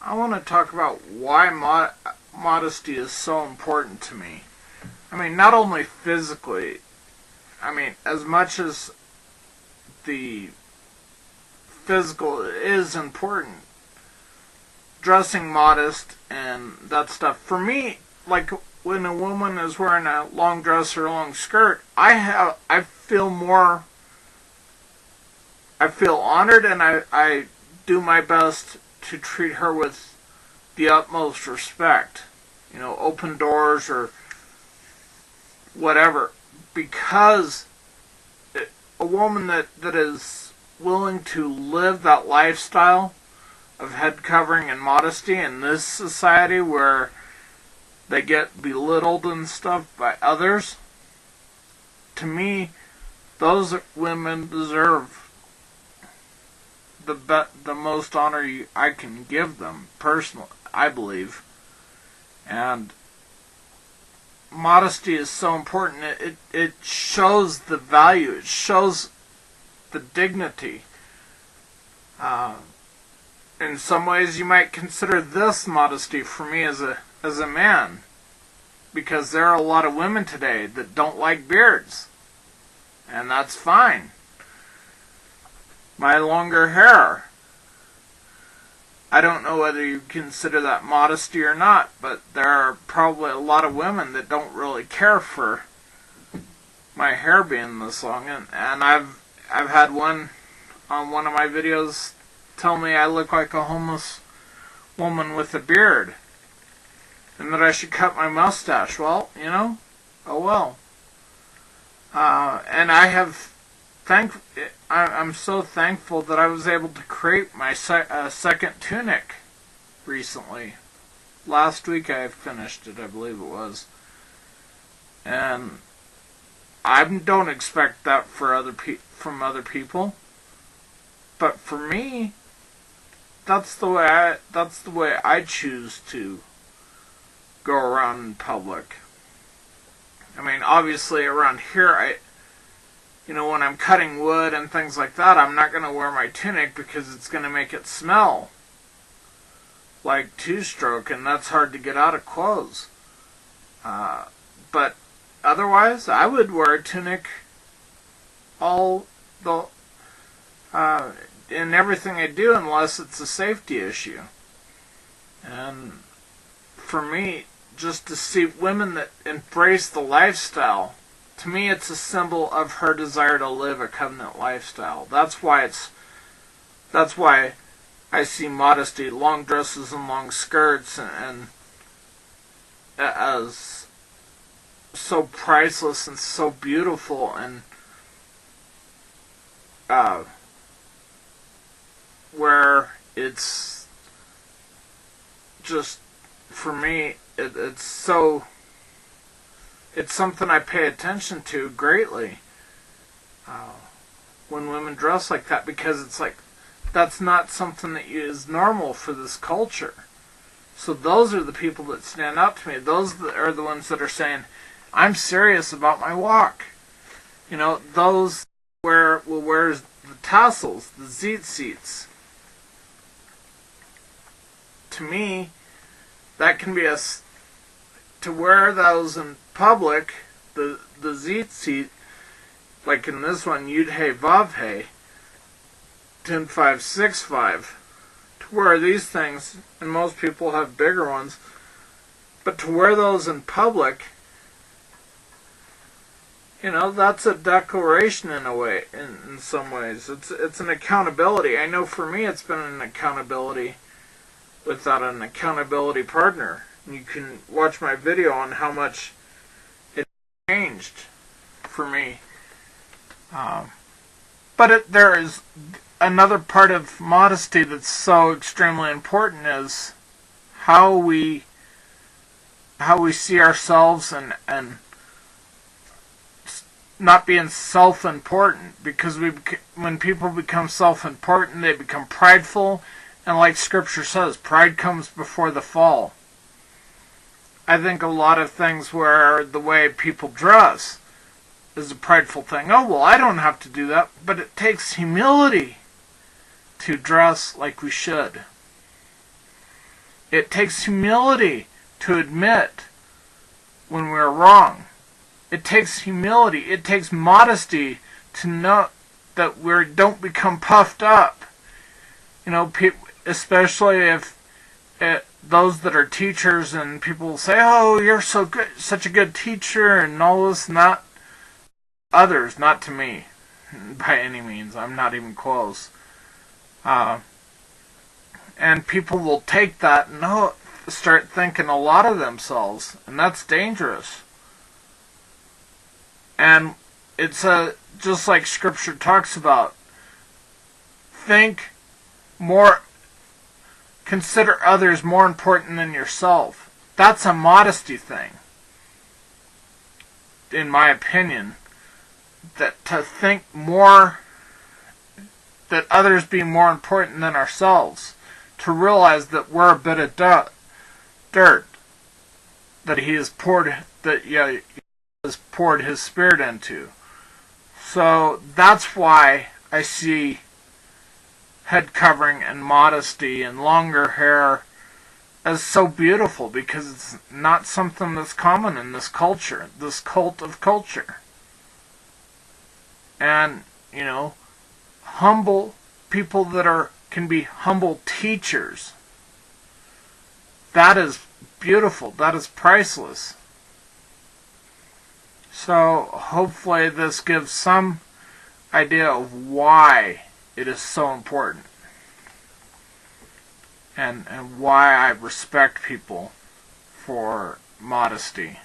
I want to talk about why modesty is so important to me. I mean, not only physically, I mean, as much as the physical is important, dressing modest and that stuff. For me, like when a woman is wearing a long dress or a long skirt, I feel more, I feel honored, and I do my best to treat her with the utmost respect. You know, open doors or whatever. Because a woman that is willing to live that lifestyle of head covering and modesty in this society where they get belittled and stuff by others, to me, those women deserve the most honor I can give them, personally, I believe. And modesty is so important. It shows the value. It shows the dignity. In some ways, you might consider this modesty for me as a man, because there are a lot of women today that don't like beards, and that's fine. My longer hair, I don't know whether you consider that modesty or not, but there are probably a lot of women that don't really care for my hair being this long, and I've had one on one of my videos tell me I look like a homeless woman with a beard, and that I should cut my mustache. Well, you know, oh well. And I'm so thankful that I was able to create my second tunic recently. Last week I finished it, I believe it was. And I don't expect that from other people. But for me, that's the way I choose to go around in public. I mean, obviously around here, when I'm cutting wood and things like that, I'm not going to wear my tunic because it's going to make it smell like two-stroke, and that's hard to get out of clothes. But otherwise, I would wear a tunic in everything I do, unless it's a safety issue. And for me, just to see women that embrace the lifestyle, to me it's a symbol of her desire to live a covenant lifestyle. That's why I see modesty, long dresses and long skirts, and as so priceless and so beautiful, and where it's just, for me, it's something I pay attention to greatly when women dress like that, because it's like, that's not something that is normal for this culture. So those are the people that stand out to me. Those are the ones that are saying, I'm serious about my walk. You know, those will wear the tassels, the seats. To me, that can be to wear those in public, the seat, like in this one, Yud Hey Vav Hey, 10-5-6-5. To wear these things, and most people have bigger ones, but to wear those in public, that's a declaration in a way, in some ways. It's an accountability. I know for me it's been an accountability without an accountability partner. You can watch my video on how much it changed for me. But there is another part of modesty that's so extremely important, is how we see ourselves, and not being self-important, because when people become self-important, they become prideful, and like Scripture says, pride comes before the fall. I think a lot of things where the way people dress is a prideful thing. Oh, well, I don't have to do that, but it takes humility to dress like we should. It takes humility to admit when we're wrong. It takes humility. It takes modesty to know that we don't become puffed up. You know, especially if those that are teachers and people say, "Oh, you're so good, such a good teacher," and all this and that. Others, not to me, by any means. I'm not even close. And people will take that and start thinking a lot of themselves, and that's dangerous. And it's just like Scripture talks about. Consider others more important than yourself. That's a modesty thing, in my opinion. That to think more, that others be more important than ourselves. To realize that we're a bit of dirt that He has poured His Spirit into. So that's why I see head covering and modesty and longer hair as so beautiful, because it's not something that's common in this culture, this cult of culture. And, you know, humble people that can be humble teachers. That is beautiful. That is priceless. So hopefully this gives some idea of why it is so important. And why I respect people for modesty.